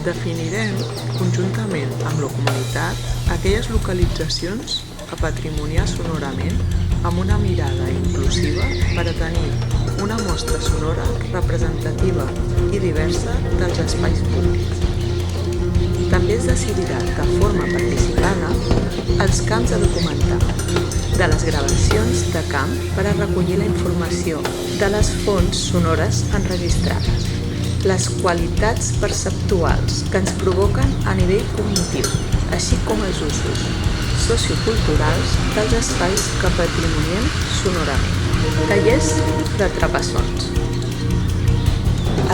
Definirem, conjuntament amb la comunitat, aquelles localitzacions a patrimoniar sonorament amb una mirada inclusiva per a tenir una mostra sonora representativa i diversa dels espais públics. També es decidirà de forma participada els camps a documentar, de les gravacions de camp per a recollir la informació de les fonts sonores enregistrades, les qualitats perceptuals que ens provoquen a nivell cognitiu, així com els usos socioculturals dels espais que patrimoniem sonorament. Tallers d'atrapassons.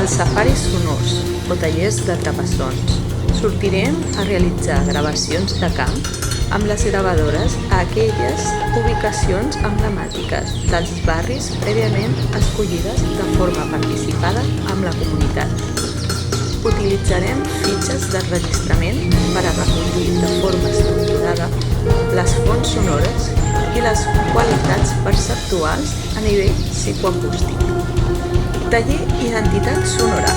Els safaris sonors o tallers d'atrapassons. Sortirem a realitzar gravacions de camp amb les gravadores a aquelles ubicacions emblemàtiques dels barris prèviament escollides de forma participada amb la comunitat. Utilitzarem fitxes d'enregistrament per a recollir de forma estructurada les fonts sonores i les qualitats perceptuals a nivell psicoacústic. Taller Identitat Sonora.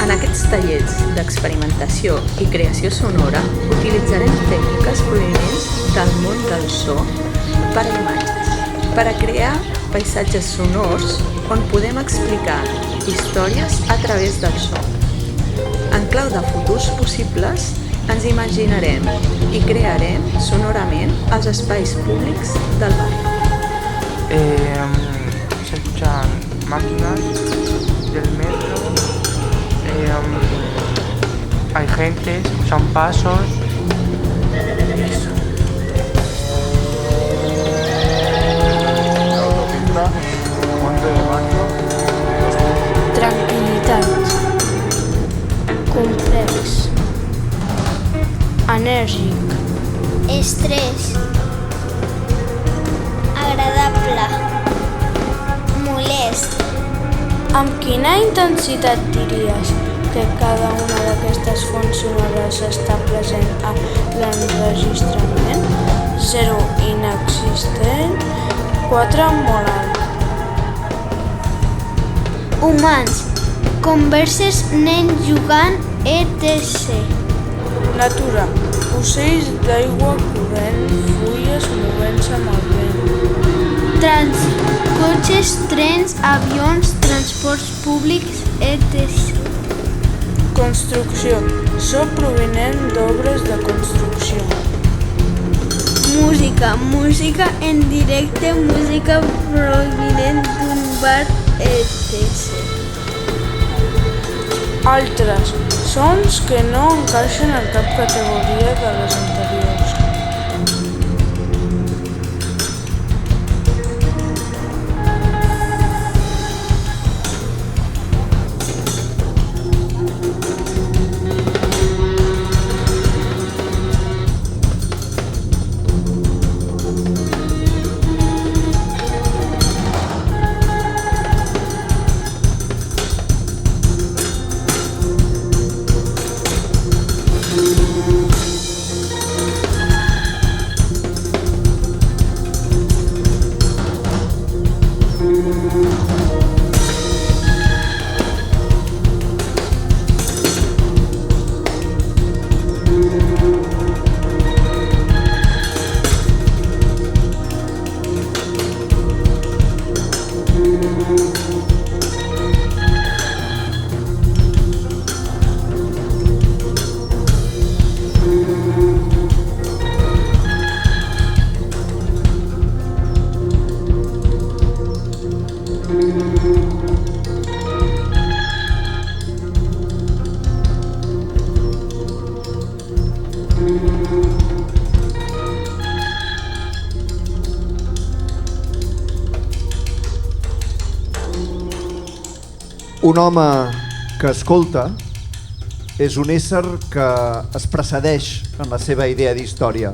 En aquests tallers d'experimentació i creació sonora utilitzarem tècniques provinents del món del so per a imatges, per a crear paisatges sonors on podem explicar històries a través del so. En clau de futurs possibles, ens imaginarem i crearem sonorament els espais públics del barri. Se escuchan máquinas del metro, hay gente, se escuchan pasos. Autopista, monte de Mario. Tranquil·litat, complex, enèrgic, estrès, agradable, molest. Amb quina intensitat diries que cada una d'aquestes fonts sonores està present a l'enregistrament? 0 inexistent, 4 molt alt. Humans, converses, nens jugant, etc. Natura, ocells d'aigua corrent, fulles movent-se amb el vent. Trànsit, cotxes, trens, avions, transports públics, etc. Construcció, so provinent d'obres de construcció. Música, música en directe, música provinent d'un bar, etc. Altres, sons que no encaixen en cap categoria de les anteriors. Un home que escolta és un ésser que es precedeix en la seva idea d'història.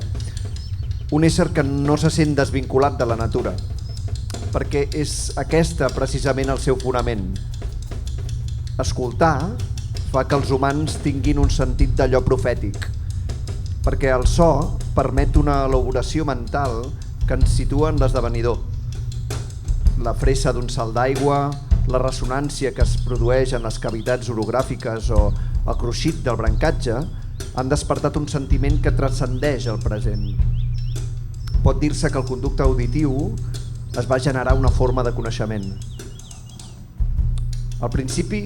Un ésser que no se sent desvinculat de la natura, perquè és aquesta precisament el seu fonament. Escoltar fa que els humans tinguin un sentit d'allò profètic, perquè el so permet una elaboració mental que ens situa en l'esdevenidor. La fressa d'un salt d'aigua, la ressonància que es produeix en les cavitats orogràfiques o el cruixit del brancatge, han despertat un sentiment que transcendeix el present. Pot dir-se que el conducte auditiu es va generar una forma de coneixement. Al principi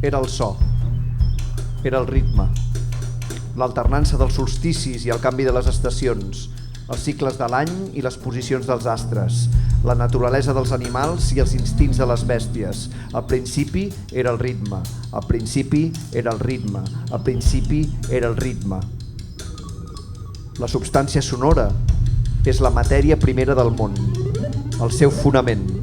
era el so, era el ritme, l'alternança dels solsticis i el canvi de les estacions, els cicles de l'any i les posicions dels astres, la naturalesa dels animals i els instints de les bèsties. Al principi era el ritme, al principi era el ritme, al principi era el ritme. La substància sonora és la matèria primera del món, el seu fonament.